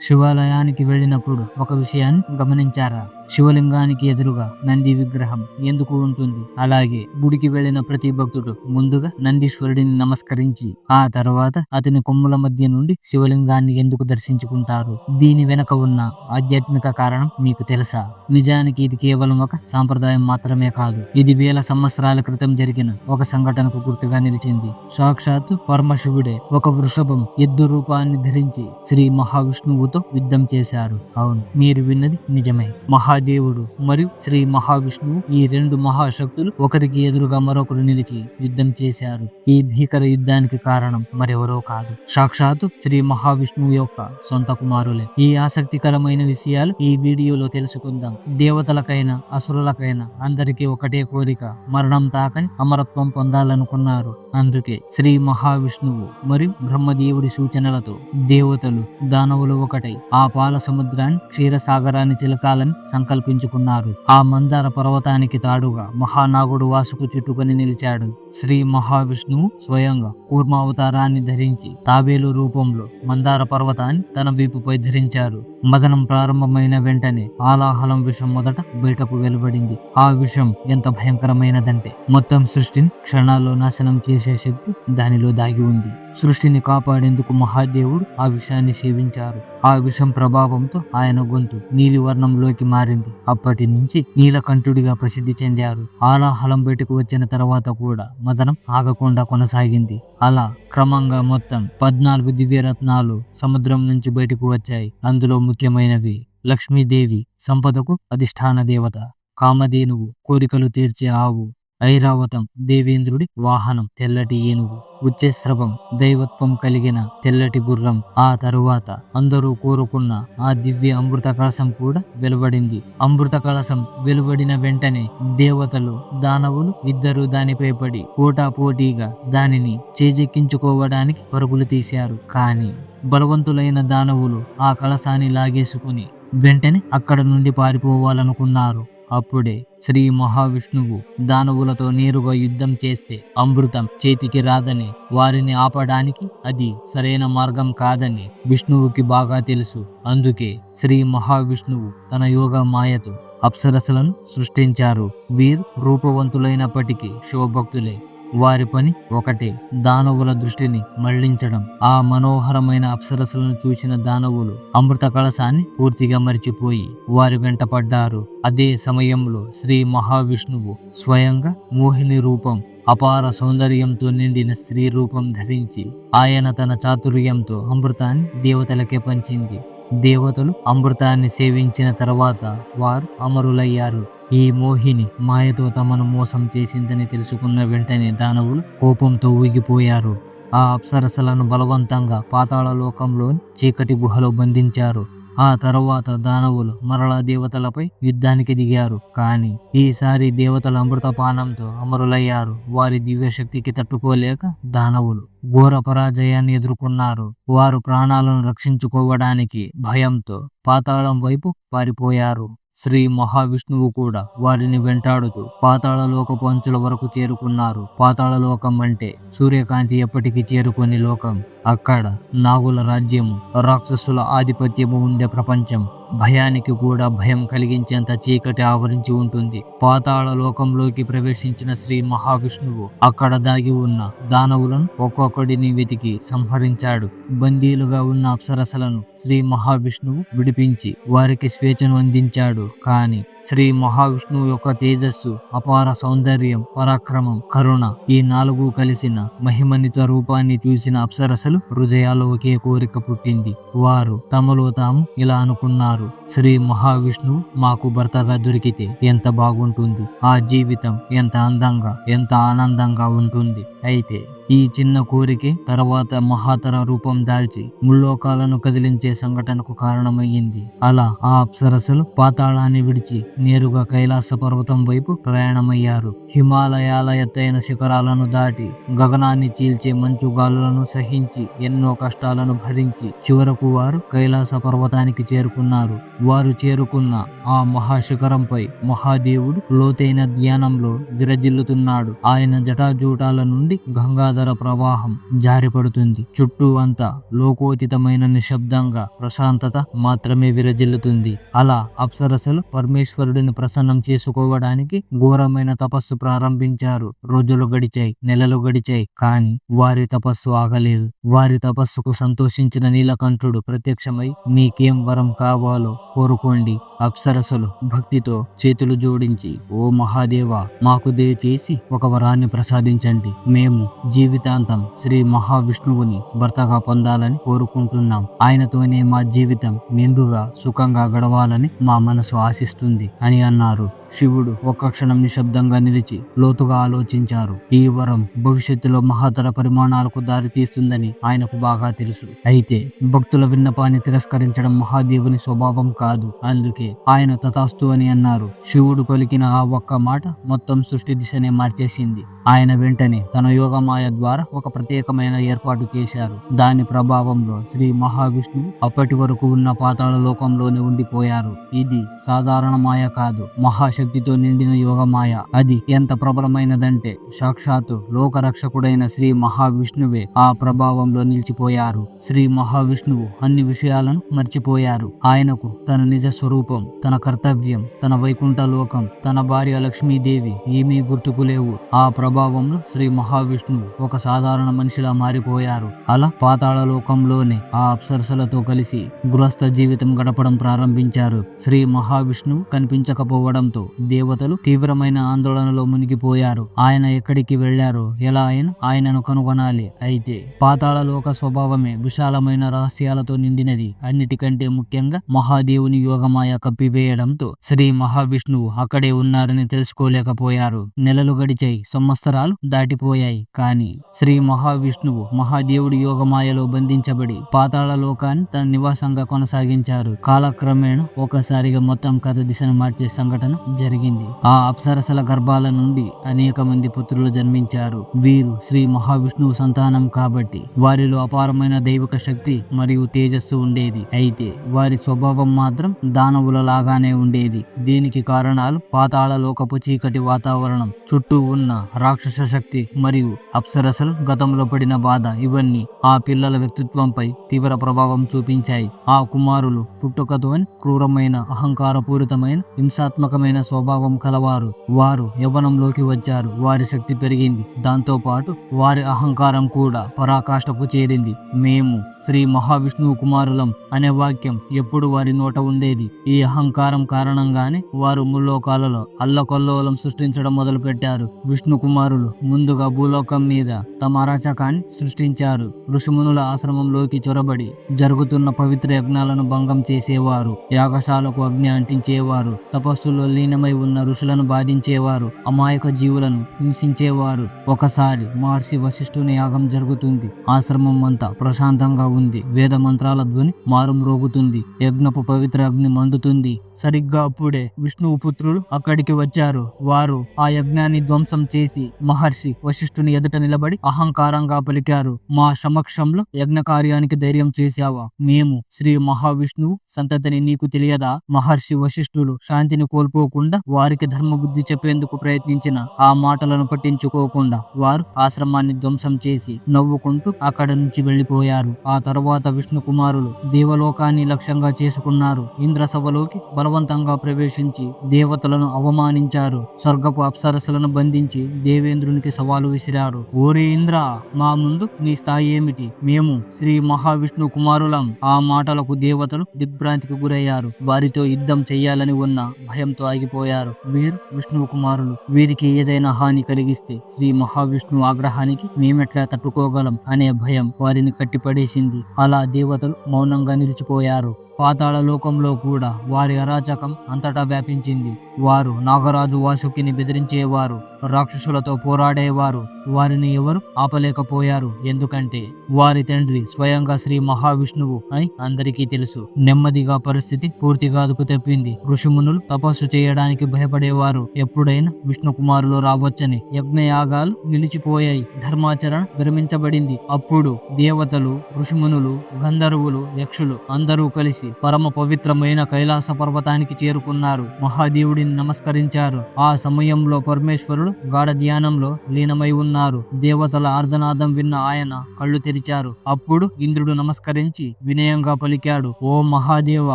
శివాలయానికి వెళ్ళినప్పుడు ఒక విషయాన్ని గమనించారా? శివలింగానికి ఎదురుగా నంది విగ్రహం ఎందుకు ఉంటుంది? అలాగే గుడికి వెళ్ళిన ప్రతి భక్తుడు ముందుగా నందీశ్వరుడిని నమస్కరించి ఆ తర్వాత అతని కొమ్ముల మధ్య నుండి శివలింగాన్ని ఎందుకు దర్శించుకుంటారు? దీని వెనక ఉన్న ఆధ్యాత్మిక కారణం మీకు తెలుసా? నిజానికి ఇది కేవలం ఒక సాంప్రదాయం మాత్రమే కాదు. ఇది వేల సంవత్సరాల క్రితం జరిగిన ఒక సంఘటనకు గుర్తుగా నిలిచింది. సాక్షాత్తు పరమశివుడే ఒక వృషభం ఎద్దు రూపాన్ని ధరించి శ్రీ మహావిష్ణువుతో యుద్ధం చేశారు. అవును, మీరు విన్నది నిజమే. మహాదేవుడు మరియు శ్రీ మహావిష్ణువు, ఈ రెండు మహాశక్తులు ఒకరికి ఎదురుగా మరొకరు నిలిచి యుద్ధం చేశారు. ఈ భీకర యుద్ధానికి కారణం మరెవరో కాదు, సాక్షాత్తు శ్రీ మహావిష్ణువు యొక్క సొంత కుమారులే. ఈ ఆసక్తికరమైన విషయాలు ఈ వీడియోలో తెలుసుకుందాం. దేవతలకైనా అసురులకైనా అందరికీ ఒకటే కోరిక, మరణం తాకని అమరత్వం పొందాలనుకున్నారు. అందుకే శ్రీ మహావిష్ణువు మరియు బ్రహ్మదేవుడి సూచనలతో దేవతలు దానవులు ఒకటై ఆ పాల సముద్రాన్ని క్షీరసాగరాన్ని చిలకాలని సంకల్పించుకున్నారు. ఆ మందార పర్వతానికి తాడుగా మహానాగుడు వాసుకు చుట్టుకొని నిలిచాడు. శ్రీ మహావిష్ణువు స్వయంగా కూర్మావతారాన్ని ధరించి తాబేలు రూపంలో మందార పర్వతాన్ని తన వీపుపై ధరించారు. మదనం ప్రారంభమైన వెంటనే ఆలాహలం విషం మొదట బయటకు వెలువడింది. ఆ విషం ఎంత భయంకరమైనదంటే మొత్తం సృష్టిని క్షణాల్లో నాశనం చేసే శక్తి దానిలో దాగి ఉంది. సృష్టిని కాపాడేందుకు మహాదేవుడు ఆ విషాన్ని సేవించారు. ఆ విషం ప్రభావంతో ఆయన గొంతు నీలివర్ణంలోకి మారింది. అప్పటి నుంచి నీలకంఠుడిగా ప్రసిద్ధి చెందారు. ఆలాహలం బయటకు వచ్చిన తర్వాత కూడా మదనం ఆగకుండా కొనసాగింది. అలా క్రమంగా మొత్తం 14 దివ్యరత్నాలు సముద్రం నుంచి బయటకు వచ్చాయి. అందులో ముఖ్యమైనవి లక్ష్మీదేవి, సంపదకు అధిష్టాన దేవత; కామధేనువు, కోరికలు తీర్చే ఆవు; ఐరావతం, దేవేంద్రుడి వాహనం, తెల్లటి ఏనుగు; ఉచ్చేస్రవం, దైవత్వం కలిగిన తెల్లటి గుర్రం. ఆ తరువాత అందరూ కోరుకున్న ఆ దివ్య అమృత కలశం కూడా వెలువడింది. అమృత కలశం వెలువడిన వెంటనే దేవతలు, దానవులు ఇద్దరూ దానిపై పడి పోటాపోటీగా దానిని చేజెక్కించుకోవడానికి పరుగులు తీశారు. కానీ బలవంతులైన దానవులు ఆ కలశాన్ని లాగేసుకుని వెంటనే అక్కడ నుండి పారిపోవాలనుకున్నారు. అప్పుడే శ్రీ మహావిష్ణువు దానవులతో నేరుగా యుద్ధం చేస్తే అమృతం చేతికి రాదని, వారిని ఆపడానికి అది సరైన మార్గం కాదని విష్ణువుకి బాగా తెలుసు. అందుకే శ్రీ మహావిష్ణువు తన యోగ మాయతో అప్సరసలను సృష్టించారు. వీరు రూపవంతులైనప్పటికీ శివభక్తులే. వారి పని ఒకటే, దానవుల దృష్టిని మళ్లించడం. ఆ మనోహరమైన అప్సరసలను చూసిన దానవులు అమృత కలశాన్ని పూర్తిగా మరిచిపోయి వారి వెంట పడ్డారు. అదే సమయంలో శ్రీ మహావిష్ణువు స్వయంగా మోహిని రూపం, అపార సౌందర్యంతో నిండిన స్త్రీ రూపం ధరించి ఆయన తన చాతుర్యంతో అమృతాన్ని దేవతలకే పంచింది. దేవతలు అమృతాన్ని సేవించిన తర్వాత వారు అమరులయ్యారు. ఈ మోహిని మాయతో తమను మోసం చేసిందని తెలుసుకున్న వెంటనే దానవులు కోపంతో ఊగిపోయారు. ఆ అప్సరసలను బలవంతంగా పాతాళ లోకంలోని చీకటి గుహలో బంధించారు. ఆ తర్వాత దానవులు మరలా దేవతలపై యుద్ధానికి దిగారు. కానీ ఈసారి దేవతల అమృతపానంతో అమరులయ్యారు. వారి దివ్యశక్తికి తట్టుకోలేక దానవులు ఘోర పరాజయాన్ని ఎదుర్కొన్నారు. వారు ప్రాణాలను రక్షించుకోవడానికి భయంతో పాతాళం వైపు పారిపోయారు. శ్రీ మహావిష్ణువు కూడా వారిని వెంటాడుతూ పాతాళలోకపు అంచుల వరకు చేరుకున్నారు. పాతాళలోకం అంటే సూర్యకాంతి ఎప్పటికీ చేరుకొని లోకం. అక్కడ నాగుల రాజ్యము, రాక్షసుల ఆధిపత్యము ఉండే ప్రపంచం. భయానికి కూడా భయం కలిగించేంత చీకటి ఆవరించి ఉంటుంది. పాతాళ లోకంలోకి ప్రవేశించిన శ్రీ మహావిష్ణువు అక్కడ దాగి ఉన్న దానవులను ఒక్కొక్కడిని వెతికి సంహరించాడు. బందీలుగా ఉన్న అప్సరసలను శ్రీ మహావిష్ణువు విడిపించి వారికి స్వేచ్ఛను అందించాడు. కానీ శ్రీ మహావిష్ణువు యొక్క తేజస్సు, అపార సౌందర్యం, పరాక్రమం, కరుణ, ఈ 4 కలిసిన మహిమన్విత రూపాన్ని చూసిన అప్సరసలు హృదయాల్లో ఒకే కోరిక పుట్టింది. వారు తమలో తాము ఇలా అనుకున్నారు, శ్రీ మహావిష్ణువు మాకు భర్తగా దొరికితే ఎంత బాగుంటుంది, ఆ జీవితం ఎంత అందంగా, ఎంత ఆనందంగా ఉంటుంది. అయితే ఈ చిన్న కోరికే తర్వాత మహాతర రూపం దాల్చి ముల్లోకాలను కదిలించే సంఘటనకు కారణమయ్యింది. అలా ఆ అప్సరసలు పాతాళాన్ని విడిచి నేరుగా కైలాస పర్వతం వైపు ప్రయాణమయ్యారు. హిమాలయాల ఎత్తైన శిఖరాలను దాటి, గగనాన్ని చీల్చే మంచుగాలులను సహించి, ఎన్నో కష్టాలను భరించి చివరకు వారు కైలాస పర్వతానికి చేరుకున్నారు. వారు చేరుకున్న ఆ మహాశిఖరంపై మహాదేవుడు లోతైన ధ్యానంలో విరజిల్లుతున్నాడు. ఆయన జటాజూటాల నుండి గంగాధర జలధర ప్రవాహం జారిపడుతుంది. చుట్టూ అంతా లోకోచితమైన నిశ్శబ్దంగా ప్రశాంతత మాత్రమే విరజిల్లుతుంది. అలా అప్సరసలు పరమేశ్వరుడిని ప్రసన్నం చేసుకోవడానికి ఘోరమైన తపస్సు ప్రారంభించారు. రోజులు గడిచాయి, నెలలు గడిచాయి, కానీ వారి తపస్సు ఆగలేదు. వారి తపస్సుకు సంతోషించిన నీలకంఠుడు ప్రత్యక్షమై మీకేం వరం కావాలో కోరుకోండి. అప్సరసలు భక్తితో చేతులు జోడించి, ఓ మహాదేవా, మాకు దయచేసి ఒక వరాన్ని ప్రసాదించండి. మేము జీవితాంతం శ్రీ మహావిష్ణువుని భర్తగా పొందాలని కోరుకుంటున్నాం. ఆయనతోనే మా జీవితం నిండుగా సుఖంగా గడవాలని మా మనసు ఆశిస్తుంది అని అన్నారు. శివుడు ఒక్క క్షణం నిశ్శబ్దంగా నిలిచి లోతుగా ఆలోచించారు. ఈ వరం భవిష్యత్తులో మహత్తర పరిమాణాలకు దారి తీస్తుందని ఆయనకు బాగా తెలుసు. అయితే భక్తుల విన్నపాన్ని తిరస్కరించడం మహాదేవుని స్వభావం కాదు. అందుకే ఆయన తథాస్తు అని అన్నారు. శివుడు పలికిన ఆ ఒక్క మాట మొత్తం సృష్టి దిశనే మార్చేసింది. ఆయన వెంటనే తన యోగమాయ ద్వారా ఒక ప్రత్యేకమైన ఏర్పాటు చేశారు. దాని ప్రభావంలో శ్రీ మహావిష్ణువు అప్పటి వరకు ఉన్న పాతాళ లోకంలోనే ఉండిపోయారు. ఇది సాధారణ మాయ కాదు, మహాశక్తితో నిండిన యోగమాయ. అది ఎంత ప్రబలమైనదంటే సాక్షాత్తు లోకరక్షకుడైన శ్రీ మహావిష్ణువే ఆ ప్రభావంలో నిలిచిపోయారు. శ్రీ మహావిష్ణువు అన్ని విషయాలను మర్చిపోయారు. ఆయనకు తన నిజ స్వరూపం, తన కర్తవ్యం, తన వైకుంఠ లోకం, తన భార్య లక్ష్మీదేవి ఏమీ గుర్తుకు లేవు. ఆ ప్రభావంలో శ్రీ మహావిష్ణువు ఒక సాధారణ మనిషిలా మారిపోయారు. అలా పాతాళ లోకంలోనే ఆ అప్సరసలతో కలిసి గృహస్థ జీవితం గడపడం ప్రారంభించారు. శ్రీ మహావిష్ణువు కనిపించకపోవడంతో దేవతలు తీవ్రమైన ఆందోళనలో మునిగిపోయారు. ఆయన ఎక్కడికి వెళ్లారో, ఎలా అయినా ఆయనను కనుగొనాలి. అయితే పాతాళ లోక స్వభావమే విశాలమైన రహస్యాలతో నిండినది. అన్నిటికంటే ముఖ్యంగా మహాదేవుని యోగమాయ కప్పివేయడంతో శ్రీ మహావిష్ణువు అక్కడే ఉన్నారని తెలుసుకోలేకపోయారు. నెలలు గడిచాయి, సంవత్సరాలు దాటిపోయాయి, కానీ శ్రీ మహావిష్ణువు మహాదేవుడి యోగమాయలో బంధించబడి పాతాళ లోకాన్ని తన నివాసంగా కొనసాగించారు. కాలక్రమేణా ఒకసారిగా మొత్తం కథ దిశను మార్చే సంఘటన జరిగింది. ఆ అప్సరసల గర్భాల నుండి అనేక మంది పుత్రులు జన్మించారు. వీరు శ్రీ మహావిష్ణువు సంతానం కాబట్టి వారిలో అపారమైన దైవిక శక్తి మరియు తేజస్సు ఉండేది. అయితే వారి స్వభావం మాత్రం దానవుల లాగానే ఉండేది. దీనికి కారణాలు పాతాళ లోకపు చీకటి వాతావరణం, చుట్టూ ఉన్న రాక్షస శక్తి మరియు అప్సరసలు గతంలో పడిన బాధ. ఇవన్నీ ఆ పిల్లల వ్యక్తిత్వంపై తీవ్ర ప్రభావం చూపించాయి. ఆ కుమారులు పుట్టుకతోని క్రూరమైన, అహంకారపూరితమైన, హింసాత్మకమైన స్వభావం కలవారు. వారు యవ్వనంలోకి వచ్చారు. వారి శక్తి పెరిగింది. దాంతో పాటు వారి అహంకారం కూడా పరాకాష్ఠకు చేరింది. మేము శ్రీ మహావిష్ణువు కుమారులం అనే వాక్యం ఎప్పుడు వారి నోట ఉండేది. ఈ అహంకారం కారణంగానే వారు ముల్లోకాలలో అల్లకొల్లోలం సృష్టించడం మొదలు పెట్టారు. విష్ణు కుమారులు ముందుగా భూలోకం మీద తమ అరాచకాన్ని సృష్టించారు. ఋషిమునుల ఆశ్రమంలోకి చొరబడి జరుగుతున్న పవిత్ర యజ్ఞాలను భంగం చేసేవారు. యాగశాలకు అగ్ని అంటించేవారు. తపస్సులో లీనమై ఉన్న ఋషులను బాధించేవారు. అమాయక జీవులను హింసించేవారు. ఒకసారి మహర్షి వశిష్ఠుని యాగం జరుగుతుంది. ఆశ్రమం అంతా ప్రశాంతంగా ఉంది. వేద మంత్రాల ధ్వని మారుమ్రోగుతుంది. యజ్ఞపు పవిత్ర అగ్ని మండుతుంది. సరిగ్గా అప్పుడే విష్ణువు పుత్రులు అక్కడికి వచ్చారు. వారు ఆ యజ్ఞాన్ని ధ్వంసం చేసి మహర్షి వశిష్ఠుని ఎదుట నిలబడి అహంకారంగా పలికారు. మా సమక్షంలో యజ్ఞ కార్యానికి ధైర్యం చేశావా? మేము శ్రీ మహావిష్ణువు సంతతిని నీకు తెలియదా? మహర్షి వశిష్ఠులు శాంతిని కోల్పోకుండా వారికి ధర్మబుద్ధి చెప్పేందుకు ప్రయత్నించిన ఆ మాటలను పట్టించుకోకుండా వారు ఆశ్రమాన్ని ధ్వంసం చేసి నవ్వుకుంటూ అక్కడి నుంచి వెళ్లిపోయారు. ఆ తర్వాత విష్ణు కుమారులు దేవలోకాన్ని లక్ష్యంగా చేసుకున్నారు. ఇంద్రసభలోకి బలవంతంగా ప్రవేశించి దేవతలను అవమానించారు. స్వర్గపు అప్సరసలను బంధించి దేవేంద్రునికి సవాలు విసిరారు. ఓరే ఇంద్ర, మా ముందు నీ స్థాయి ఏమిటి? మేము శ్రీ మహావిష్ణు కుమారులం. ఆ మాటలకు దేవతలు దిగ్భ్రాంతికి గురయ్యారు. వారితో యుద్ధం చెయ్యాలని ఉన్న భయంతో ఆగిపోయారు. వీరు విష్ణువు కుమారులు. వీరికి ఏదైనా హాని కలిగిస్తే శ్రీ మహావిష్ణువు ఆగ్రహానికి మేమెట్లా తట్టుకోగలం అనే భయం వారిని కట్టిపడేసింది. అలా దేవతలు మౌనంగా నిలిచిపోయారు. పాతాళ లోకంలో కూడా వారి అరాచకం అంతటా వ్యాపించింది. వారు నాగరాజు వాసుకిని బెదిరించేవారు. రాక్షసులతో పోరాడేవారు. వారిని ఎవరు ఆపలేకపోయారు. ఎందుకంటే వారి తండ్రి స్వయంగా శ్రీ మహావిష్ణువు అని అందరికీ తెలుసు. నెమ్మదిగా పరిస్థితి పూర్తిగా అదుపు తప్పింది. ఋషిమునులు తపస్సు చేయడానికి భయపడేవారు. ఎప్పుడైనా విష్ణు కుమారులు రావచ్చని యజ్ఞయాగాలు నిలిచిపోయాయి. ధర్మాచరణ విరమించబడింది. అప్పుడు దేవతలు, ఋషిమునులు, గంధర్వులు, యక్షులు అందరూ కలిసి పరమ పవిత్రమైన కైలాస పర్వతానికి చేరుకున్నారు. మహాదేవుడిని నమస్కరించారు. ఆ సమయంలో పరమేశ్వరుడు ఒకడు గాఢ ధ్యానంలో లీనమై ఉన్నారు. దేవతల ఆర్ధనాదం విన్న ఆయన కళ్ళు తెరిచారు. అప్పుడు ఇంద్రుడు నమస్కరించి వినయంగా పలికాడు, ఓ మహాదేవ,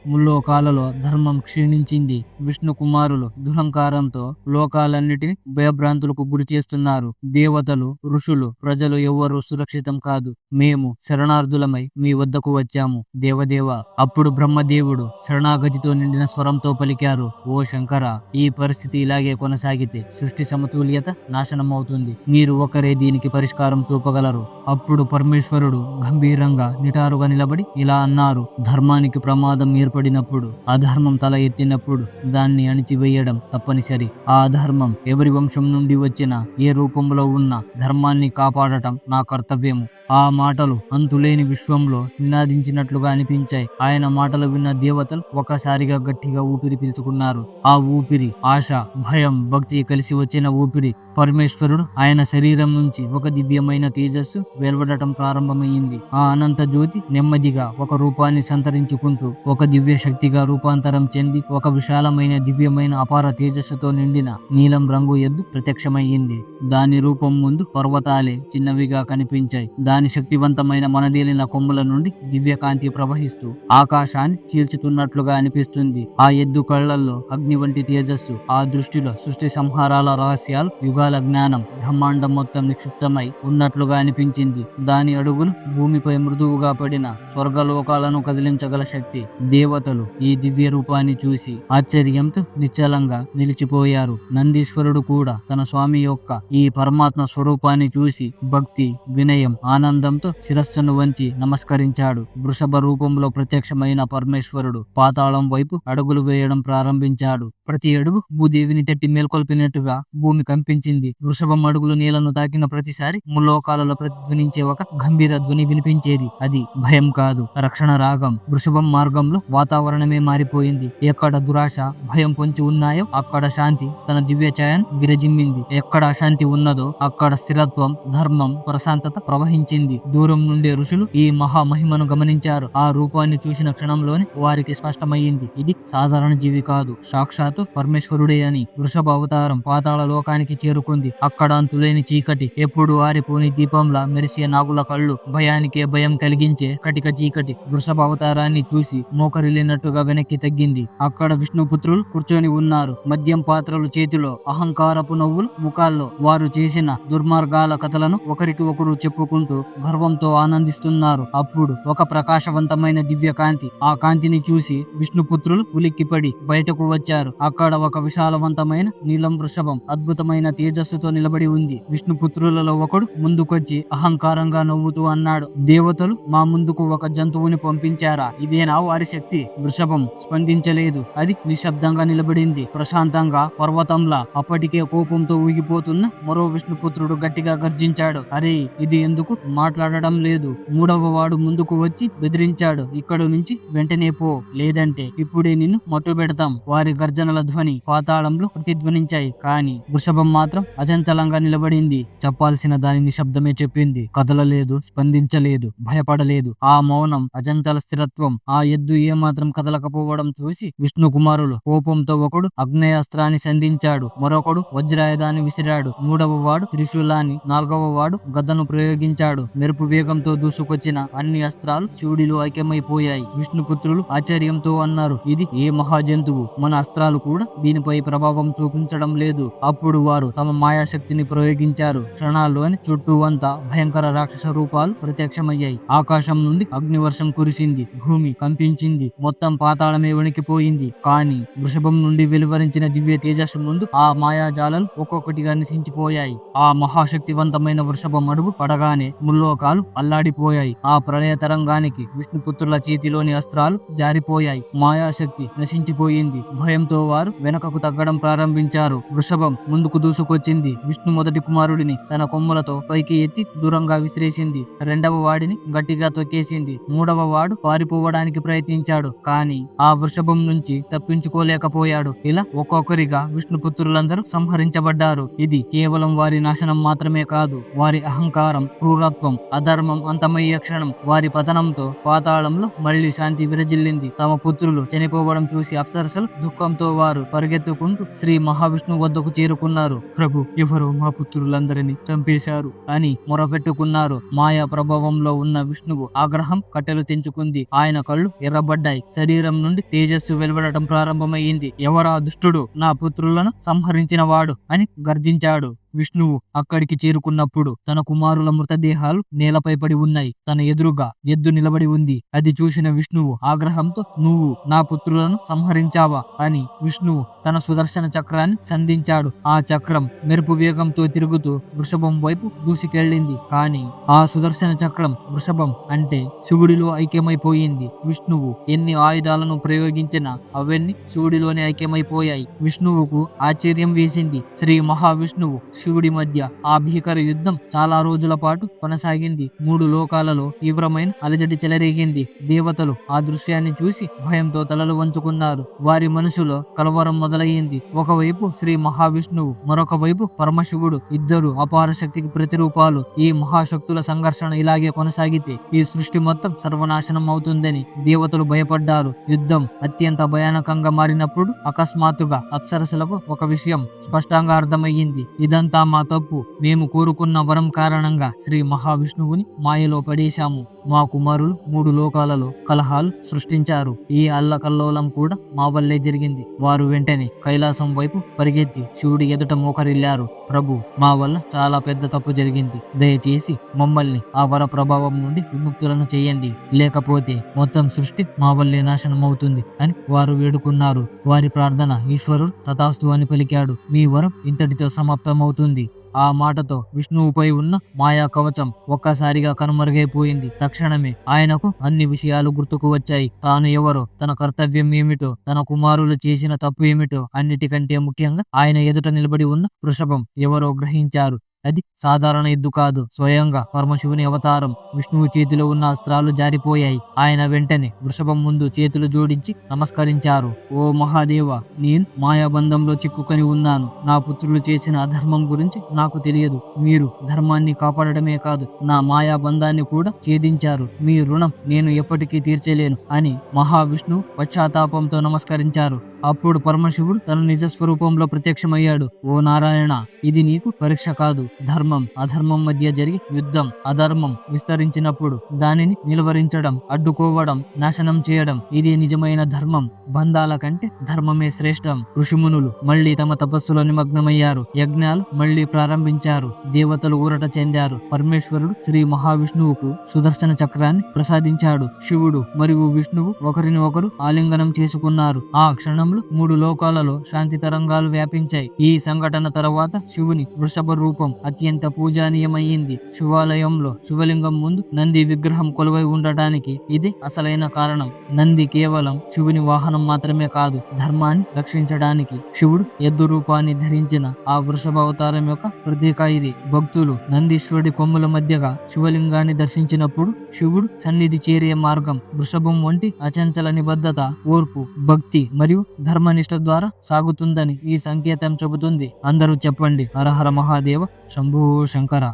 ముల్లోకాలలో ధర్మం క్షీణించింది. విష్ణు కుమారులు దురహంకారంతో లోకాలన్నిటిని భయభ్రాంతులకు గురి చేస్తున్నారు. దేవతలు, ఋషులు, ప్రజలు ఎవ్వరూ సురక్షితం కాదు. మేము శరణార్థులమై మీ వద్దకు వచ్చాము దేవదేవ. అప్పుడు బ్రహ్మదేవుడు శరణాగతితో నిండిన స్వరంతో పలికారు, ఓ శంకర, ఈ పరిస్థితి ఇలాగే కొనసాగితే సృష్టి సమతుల్యత నాశనమవుతుంది. మీరు ఒకరే దీనికి పరిష్కారం చూపగలరు. అప్పుడు పరమేశ్వరుడు గంభీరంగా నిటారుగా నిలబడి ఇలా అన్నారు, ధర్మానికి ప్రమాదం ఏర్పడినప్పుడు, అధర్మం తల ఎత్తినప్పుడు దాన్ని అణిచివేయడం తప్పనిసరి. ఆ అధర్మం ఎవరి వంశం నుండి వచ్చినా, ఏ రూపంలో ఉన్నా ధర్మాన్ని కాపాడటం నా కర్తవ్యము. ఆ మాటలు అంతులేని విశ్వంలో నినాదించినట్లుగా అనిపించాయి. ఆయన మాటలు విన్న దేవతలు ఒక్కసారిగా గట్టిగా ఊపిరి పీల్చుకున్నారు. ఆ ఊపిరి ఆశ, భయం, భక్తి కలిసి వచ్చిన ఊపిరి. పరమేశ్వరుడు ఆయన శరీరం నుంచి ఒక దివ్యమైన తేజస్సు వెలువడటం ప్రారంభమైంది. ఆ అనంత జ్యోతి నెమ్మదిగా ఒక రూపాన్ని సంతరించుకుంటూ ఒక దివ్య శక్తిగా రూపాంతరం చెంది ఒక విశాలమైన దివ్యమైన అపార తేజస్సుతో నిండిన నీలం రంగు ఎద్దు ప్రత్యక్షమయ్యింది. దాని రూపం ముందు పర్వతాలే చిన్నవిగా కనిపించాయి. దాని శక్తివంతమైన మనదేలిన కొమ్ముల నుండి దివ్యకాంతి ప్రవహిస్తూ ఆకాశాన్ని చీల్చుతున్నట్లుగా అనిపిస్తుంది. ఆ ఎద్దు కళ్లల్లో అగ్ని వంటి తేజస్సు, ఆ దృష్టిలో సృష్టి సంహారాల రహస్యాలు, యుగాల జ్ఞానం, బ్రహ్మాండం మొత్తం నిక్షిప్తమై ఉన్నట్లుగా అనిపించింది. దాని అడుగులు భూమిపై మృదువుగా పడిన స్వర్గలోకాలను కదిలించగల శక్తి. దేవతలు ఈ దివ్య రూపాన్ని చూసి ఆశ్చర్యంతో నిశ్చలంగా నిలిచిపోయారు. నందీశ్వరుడు కూడా తన స్వామి యొక్క ఈ పరమాత్మ స్వరూపాన్ని చూసి భక్తి, వినయం, ఆనందంతో శిరస్సును వంచి నమస్కరించాడు. వృషభ రూపంలో ప్రత్యక్షమైన పరమేశ్వరుడు పాతాళం వైపు అడుగులు వేయడం ప్రారంభించాడు. ప్రతి అడుగు భూదేవిని తట్టి మేల్కొల్పినట్టుగా భూమి కంపించింది. వృషభం అడుగులు నేలను తాకిన ప్రతిసారి ముల్లోకాలలో ప్రతిధ్వనించే ఒక గంభీర ధ్వని వినిపించేది. అది భయం కాదు, రక్షణ రాగం. వృషభం మార్గంలో వాతావరణమే మారిపోయింది. ఎక్కడ దురాశ, భయం పొంచి ఉన్నాయో అక్కడ శాంతి తన దివ్య ఛాయను విరజిమ్మింది. ఎక్కడ అశాంతి ఉన్నదో అక్కడ స్థిరత్వం, ధర్మం, ప్రశాంతత ప్రవహించింది. దూరం నుండే ఋషులు ఈ మహామహిమను గమనించారు. ఆ రూపాన్ని చూసిన క్షణంలోనే వారికి స్పష్టమయ్యింది, ఇది సాధారణ జీవి కాదు, సాక్షాత్తు పరమేశ్వరుడే అని. వృషభ అవతారం పాతాళ లోకానికి చేరుకుంది. అక్కడ అంతులేని చీకటి, ఎప్పుడు ఆరిపోని దీపంలా మెరిసే నాగుల కళ్ళు, భయానికే భయం కలిగించే కటిక చీకటి. వృషభ అవతారాన్ని చూసి మోకరిల్లినట్టుగా వెనక్కి తగ్గింది. అక్కడ విష్ణుపుత్రులు కూర్చొని ఉన్నారు. మద్యం పాత్రలు చేతిలో, అహంకారపు నవ్వులు ముఖాల్లో. వారు చేసిన దుర్మార్గాల కథలను ఒకరికి ఒకరు చెప్పుకుంటూ గర్వంతో ఆనందిస్తున్నారు. అప్పుడు ఒక ప్రకాశవంతమైన దివ్య కాంతి. ఆ కాంతిని చూసి విష్ణుపుత్రులు ఉలిక్కిపడి బయటకు వచ్చారు. అక్కడ ఒక విశాలవంతమైన నీలం వృషభం అద్భుతమైన తేజస్సుతో నిలబడి ఉంది. విష్ణుపుత్రులలో ఒకడు ముందుకొచ్చి అహంకారంగా నవ్వుతూ అన్నాడు, దేవతలు మా ముందుకు ఒక జంతువుని పంపించారా? ఇదేనా వారి శక్తి? వృషభం స్పందించలేదు. అది నిశ్శబ్దంగా నిలబడింది, ప్రశాంతంగా, పర్వతంలా. అప్పటికే కోపంతో ఊగిపోతున్న మరో విష్ణుపుత్రుడు గట్టిగా గర్జించాడు, అరే, ఇది ఎందుకు మాట్లాడడం లేదు? మూడవ వాడు ముందుకు వచ్చి బెదిరించాడు, ఇక్కడి నుంచి వెంటనే పో, లేదంటే ఇప్పుడే నిన్ను మట్టు పెడతాం. వారి గర్జనల ధ్వని పాతాళంలో ప్రతిధ్వనించాయి. కానీ వృషభం మాత్రం అచంచలంగా నిలబడింది. చెప్పాల్సిన దాని నిశ్శబ్దమే చెప్పింది. కదలలేదు, స్పందించలేదు, భయపడలేదు. ఆ మౌనం, అచంచల స్థిరత్వం. ఆ ఎద్దు ఏమాత్రం కదలకపోవడం చూసి విష్ణు కుమారులు కోపంతో ఒకడు అగ్నేయాస్త్రాన్ని సంధించాడు, మరొకడు వజ్రాయుధాన్ని విసిరాడు, మూడవ వాడు త్రిశూలాన్ని, నాల్గవ వాడు గదను ప్రయోగించాడు. మెరుపు వేగంతో దూసుకొచ్చిన అన్ని అస్త్రాలు శివుడిలో ఐక్యమైపోయాయి. విష్ణుపుత్రులు ఆశ్చర్యంతో అన్నారు, ఇది ఏ మహాజంతువు? మన అస్త్రాలు కూడా దీనిపై ప్రభావం చూపించడం లేదు. అప్పుడు వారు తమ మాయాశక్తిని ప్రయోగించారు. క్షణాల్లోని చుట్టూ అంతా భయంకర రాక్షస రూపాలు ప్రత్యక్షమయ్యాయి. ఆకాశం నుండి అగ్నివర్షం కురిసింది. భూమి కంపించింది. మొత్తం పాతాళమే వణికిపోయింది. కానీ వృషభం నుండి వెలువరించిన దివ్య తేజస్సు ముందు ఆ మాయాజాలాలు ఒక్కొక్కటిగా నశించిపోయాయి. ఆ మహాశక్తివంతమైన వృషభం అడుగు పడగానే ముల్లోకాలు అల్లాడిపోయాయి. ఆ ప్రళయ తరంగానికి విష్ణుపుత్రుల చేతిలోని అస్త్రాలు జారిపోయాయి. మాయాశక్తి నశించిపోయింది. భయంతో వారు వెనకకు తగ్గడం ప్రారంభించారు. వృషభం ముందుకు దూసుకొచ్చింది. విష్ణు మొదటి కుమారుడిని తన కొమ్ములతో పైకి ఎత్తి దూరంగా విసిరేసింది. రెండవ వాడిని గట్టిగా తొక్కేసింది. మూడవ వాడు పారిపోవడానికి ప్రయత్నించాడు, కానీ ఆ వృషభం నుంచి తప్పించుకోలేకపోయాడు. ఇలా ఒక్కొక్కరిగా విష్ణుపుత్రులందరూ సంహరించబడ్డారు. ఇది కేవలం వారి నాశనం మాత్రమే కాదు, వారి అహంకారం, క్రూరత్వం, అధర్మం అంతమయ్యే క్షణం. వారి పతనంతో పాతాళంలో మళ్లీ శాంతి విరజిల్లింది. తమ పుత్రులు చనిపోవడం చూసి అప్సరసలు దుఃఖంతో వారు పరిగెత్తుకుంటూ శ్రీ మహావిష్ణు వద్దకు చేరుకున్నారు. ప్రభు, ప్రభు, ఎవరో మా పుత్రులందరినీ చంపేశారు అని మొరపెట్టుకున్నారు. మాయా ప్రభావంలో ఉన్న విష్ణువు ఆగ్రహం కట్టెలు తెంచుకుంది. ఆయన కళ్ళు ఎర్రబడ్డాయి. శరీరం నుండి తేజస్సు వెలువడటం ప్రారంభమైంది. ఎవరా దుష్టుడు, నా పుత్రులను సంహరించిన వాడు అని గర్జించాడు. విష్ణువు అక్కడికి చేరుకున్నప్పుడు తన కుమారుల మృతదేహాలు నేలపై పడి ఉన్నాయి. తన ఎదురుగా ఎద్దు నిలబడి ఉంది. అది చూసిన విష్ణువు ఆగ్రహంతో, నువ్వు నా పుత్రులను సంహరించావా అని విష్ణువు తన సుదర్శన చక్రాన్ని సంధించాడు. ఆ చక్రం మెరుపు వేగంతో తిరుగుతూ వృషభం వైపు దూసుకెళ్ళింది. కానీ ఆ సుదర్శన చక్రం వృషభం అంటే శివుడిలో ఐక్యమైపోయింది. విష్ణువు ఎన్ని ఆయుధాలను ప్రయోగించినా అవన్నీ శివుడిలోనే ఐక్యమైపోయాయి. విష్ణువుకు ఆశ్చర్యం వేసింది. శ్రీ మహావిష్ణువు శివుడి మధ్య ఆ భీకర యుద్ధం చాలా రోజుల పాటు కొనసాగింది. 3 లోకాలలో తీవ్రమైన అలజడి చెలరేగింది. దేవతలు ఆ దృశ్యాన్ని చూసి భయంతో తలలు వంచుకున్నారు. వారి మనసులో కలవరం మొదలయ్యింది. ఒకవైపు శ్రీ మహావిష్ణువు, మరొక వైపు పరమశివుడు, ఇద్దరు అపార శక్తికి ప్రతిరూపాలు. ఈ మహాశక్తుల సంఘర్షణ ఇలాగే కొనసాగితే ఈ సృష్టి మొత్తం సర్వనాశనం అవుతుందని దేవతలు భయపడ్డారు. యుద్ధం అత్యంత భయానకంగా మారినప్పుడు అకస్మాత్తుగా అప్సరసలకు ఒక విషయం స్పష్టంగా అర్థమయ్యింది. ఇదంతా మా తప్పు. మేము కోరుకున్న వరం కారణంగా శ్రీ మహావిష్ణువుని మాయలో పడేశాము. మా కుమారులు 3 లోకాలలో కలహాలు సృష్టించారు. ఈ అల్లకల్లోలం కూడా మా వల్లే జరిగింది. వారు వెంటనే కైలాసం వైపు పరిగెత్తి శివుడి ఎదుట మోకరిల్లారు. ప్రభు, మా వల్ల చాలా పెద్ద తప్పు జరిగింది. దయచేసి మమ్మల్ని ఆ వర ప్రభావం నుండి విముక్తులను చేయండి. లేకపోతే మొత్తం సృష్టి మా వల్లే నాశనం అవుతుంది అని వారు వేడుకున్నారు. వారి ప్రార్థన ఈశ్వరుడు తథాస్తు అని పలికాడు. మీ వరం ఇంతటితో సమాప్తమవుతుంది. ఆ మాటతో విష్ణువుపై ఉన్న మాయా కవచం ఒక్కసారిగా కనుమరుగైపోయింది. తక్షణమే ఆయనకు అన్ని విషయాలు గుర్తుకు వచ్చాయి. తాను ఎవరో, తన కర్తవ్యం ఏమిటో, తన కుమారులు చేసిన తప్పు ఏమిటో, అన్నిటికంటే ముఖ్యంగా ఆయన ఎదుట నిలబడి ఉన్న వృషభం ఎవరో గ్రహించారు. అది సాధారణ ఎద్దు కాదు, స్వయంగా పరమశివుని అవతారం. విష్ణువు చేతిలో ఉన్న అస్త్రాలు జారిపోయాయి. ఆయన వెంటనే వృషభం ముందు చేతులు జోడించి నమస్కరించారు. ఓ మహాదేవ, నేను మాయాబంధంలో చిక్కుకొని ఉన్నాను. నా పుత్రులు చేసిన అధర్మం గురించి నాకు తెలియదు. మీరు ధర్మాన్ని కాపాడటమే కాదు, నా మాయాబంధాన్ని కూడా ఛేదించారు. మీ రుణం నేను ఎప్పటికీ తీర్చలేను అని మహావిష్ణువు పశ్చాత్తాపంతో నమస్కరించారు. అప్పుడు పరమశివుడు తన నిజ స్వరూపంలో ప్రత్యక్షమయ్యాడు. ఓ నారాయణ, ఇది నీకు పరీక్ష కాదు. ధర్మం అధర్మం మధ్య జరిగి యుద్ధం, అధర్మం విస్తరించినప్పుడు దానిని నిలువరించడం, అడ్డుకోవడం, నాశనం చేయడం, ఇది నిజమైన ధర్మం. బంధాల కంటే ధర్మమే శ్రేష్టం. ఋషిమునులు మళ్లీ తమ తపస్సులో నిమగ్నమయ్యారు. యజ్ఞాలు మళ్లీ ప్రారంభించారు. దేవతలు ఊరట చెందారు. పరమేశ్వరుడు శ్రీ మహావిష్ణువుకు సుదర్శన చక్రాన్ని ప్రసాదించాడు. శివుడు మరియు విష్ణువు ఒకరిని ఒకరు ఆలింగనం చేసుకున్నారు. ఆ క్షణంలో 3 లోకాలలో శాంతి తరంగాలు వ్యాపించాయి. ఈ సంఘటన తర్వాత శివుని వృషభ రూపం అత్యంత పూజనీయమైంది. శివాలయంలో శివలింగం ముందు నంది విగ్రహం కొలువై ఉండటానికి ఇది అసలైన కారణం. నంది కేవలం శివుని వాహనం మాత్రమే కాదు, ధర్మాన్ని రక్షించడానికి శివుడు ఎద్దు రూపాన్ని ధరించిన ఆ వృషభ అవతారం యొక్క ప్రతీక ఇది. భక్తులు నందీశ్వరుడి కొమ్ముల మధ్యగా శివలింగాన్ని దర్శించినప్పుడు శివుడు సన్నిధి చేరే మార్గం వృషభం వంటి అచంచల నిబద్ధత, ఓర్పు, భక్తి మరియు ధర్మనిష్ట ద్వారా సాగుతుందని ఈ సంకేతం చెబుతుంది. అందరూ చెప్పండి, హర హర మహాదేవ, శంభో శంకర.